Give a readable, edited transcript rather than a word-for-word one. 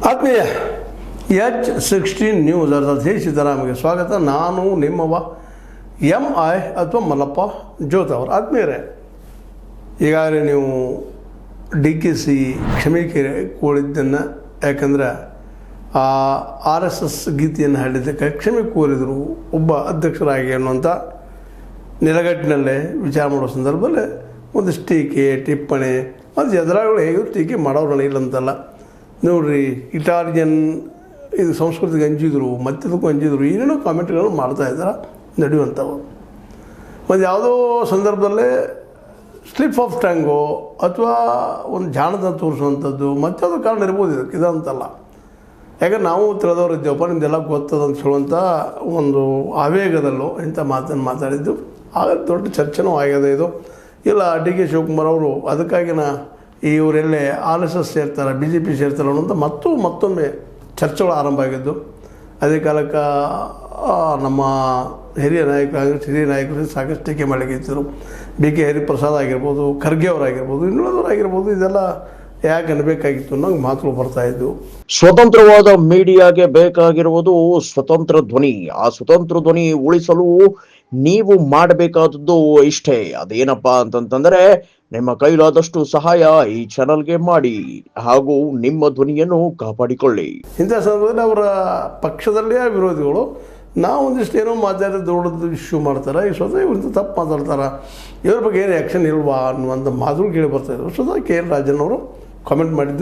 ಆತ್ಮೀಯ H16 news ಅರ್ಥಾತ್ ಹೇ ಸಿದ್ದರಾಮಗೆ ಸ್ವಾಗತ. ನಾನು ನಿಮ್ಮವ MI ಅಥವಾ ಮಲ್ಲಪ್ಪ ಜೋತ್ ಅವರು. ಆತ್ಮೀಯರೇ, ಈಗಾಗಲೇ ನೀವು DKC ಕ್ಷಮೆ ಕೋರಿದ್ದನ್ನು, ಯಾಕಂದರೆ RSS ಗೀತೆಯನ್ನು ಹಾಡಿದ್ದಕ್ಕೆ ಕ್ಷಮೆ ಕೋರಿದರು ಒಬ್ಬ ಅಧ್ಯಕ್ಷರಾಗಿ ಅನ್ನುವಂಥ ನೆಲಗಟ್ಟಿನಲ್ಲೇ ವಿಚಾರ ಮಾಡೋ ಸಂದರ್ಭದಲ್ಲಿ ಒಂದಿಷ್ಟು ಟೀಕೆ ಟಿಪ್ಪಣಿ ಮತ್ತು ಎದುರಾಗಳು ಹೇಗೆ ಟೀಕೆ ಮಾಡೋರು ಇಲ್ಲಂತಲ್ಲ. ನೋಡ್ರಿ, ಇಟಾಲಿಯನ್ ಇದು ಸಂಸ್ಕೃತಿಗೆ ಅಂಜಿದ್ರು, ಮತ್ತದಕ್ಕೂ ಅಂಜಿದ್ರು, ಏನೇನೋ ಕಾಮೆಂಟ್ಗಳನ್ನು ಮಾಡ್ತಾಯಿದ್ದಾರೆ ನಡೆಯುವಂಥವು. ಮತ್ತು ಯಾವುದೋ ಸಂದರ್ಭದಲ್ಲೇ ಸ್ಲಿಪ್ ಆಫ್ ಟಂಗೋ ಅಥವಾ ಒಂದು ಜಾಣದ ತೋರಿಸುವಂಥದ್ದು ಮತ್ತದು ಕಾರಣ ಇರ್ಬೋದು ಇದಕ್ಕೆ, ಇದಂತಲ್ಲ. ಯಾಕಂದ್ರೆ ನಾವು ತಿಳಿದವ್ರು ಇದ್ದೇವಪ್ಪ, ನಿಮ್ದೆಲ್ಲ ಗೊತ್ತದ ಅಂತ ಹೇಳುವಂಥ ಒಂದು ಆವೇಗದಲ್ಲೂ ಇಂಥ ಮಾತನ್ನು ಮಾತಾಡಿದ್ದು. ಆಗ ದೊಡ್ಡ ಚರ್ಚೆನೂ ಆಗ್ಯದ ಇದು. ಇಲ್ಲ DK ಶಿವಕುಮಾರ್ ಅವರು ಅದಕ್ಕಾಗಿನ ಇವರೆಲ್ಲೇ RSS ಸೇರ್ತಾರೆ, BJP ಸೇರ್ತಾರೆ ಅನ್ನೋಂಥ ಮತ್ತೊಮ್ಮೆ ಚರ್ಚೆಗಳು ಆರಂಭ ಆಗಿದ್ದು. ಅದೇ ಕಾಲಕ್ಕೆ ನಮ್ಮ ಹಿರಿಯ ನಾಯಕರು ಸಾಕಷ್ಟು ಟೀಕೆ ಮಾಡಲಿಕ್ಕಿದ್ದರು. BK ಹರಿಪ್ರಸಾದ್ ಆಗಿರ್ಬೋದು, ಖರ್ಗೆ ಅವರಾಗಿರ್ಬೋದು, ಇನ್ನುಳಿದವರಾಗಿರ್ಬೋದು. ಇದೆಲ್ಲ ಯಾಕೆ ಅನ್ಬೇಕಾಗಿತ್ತು ಅನ್ನೋ ಮಾತುಗಳು ಬರ್ತಾಯಿದ್ದು. ಸ್ವತಂತ್ರವಾದ ಮೀಡಿಯಾಗೆ ಬೇಕಾಗಿರುವುದು ಸ್ವತಂತ್ರ ಧ್ವನಿ. ಆ ಸ್ವತಂತ್ರ ಧ್ವನಿ ಉಳಿಸಲು ನೀವು ಮಾಡಬೇಕಾದದ್ದು ಇಷ್ಟೇ. ಅದೇನಪ್ಪಾ ಅಂತಂತಂದ್ರೆ, ನಿಮ್ಮ ಕೈಲಾದಷ್ಟು ಸಹಾಯ ಈ ಚಾನಲ್ಗೆ ಮಾಡಿ ಹಾಗೂ ನಿಮ್ಮ ಧ್ವನಿಯನ್ನು ಕಾಪಾಡಿಕೊಳ್ಳಿ. ಇಂಥ ಸಂದರ್ಭದಲ್ಲಿ ಅವರ ಪಕ್ಷದಲ್ಲೇ ವಿರೋಧಿಗಳು ನಾವು ಒಂದಿಷ್ಟು ಏನೋ ಮಾತಾಡಿ ದೊಡ್ಡದು ಇಶ್ಯೂ ಮಾಡ್ತಾರೆ, ಈ ಸ್ವತಃ ಇವರಿಂದ ತಪ್ಪು ಮಾತಾಡ್ತಾರೆ, ಇವ್ರ ಬಗ್ಗೆ ಏನು ಆ್ಯಕ್ಷನ್ ಇಲ್ವಾ ಅನ್ನುವಂಥ ಮಾತುಗಳು ಕೇಳಿ ಬರ್ತಾಯಿದ್ರು. ಸ್ವತಃ KL ರಾಜನ್ ಅವರು ಕಾಮೆಂಟ್ ಮಾಡಿದ್ದು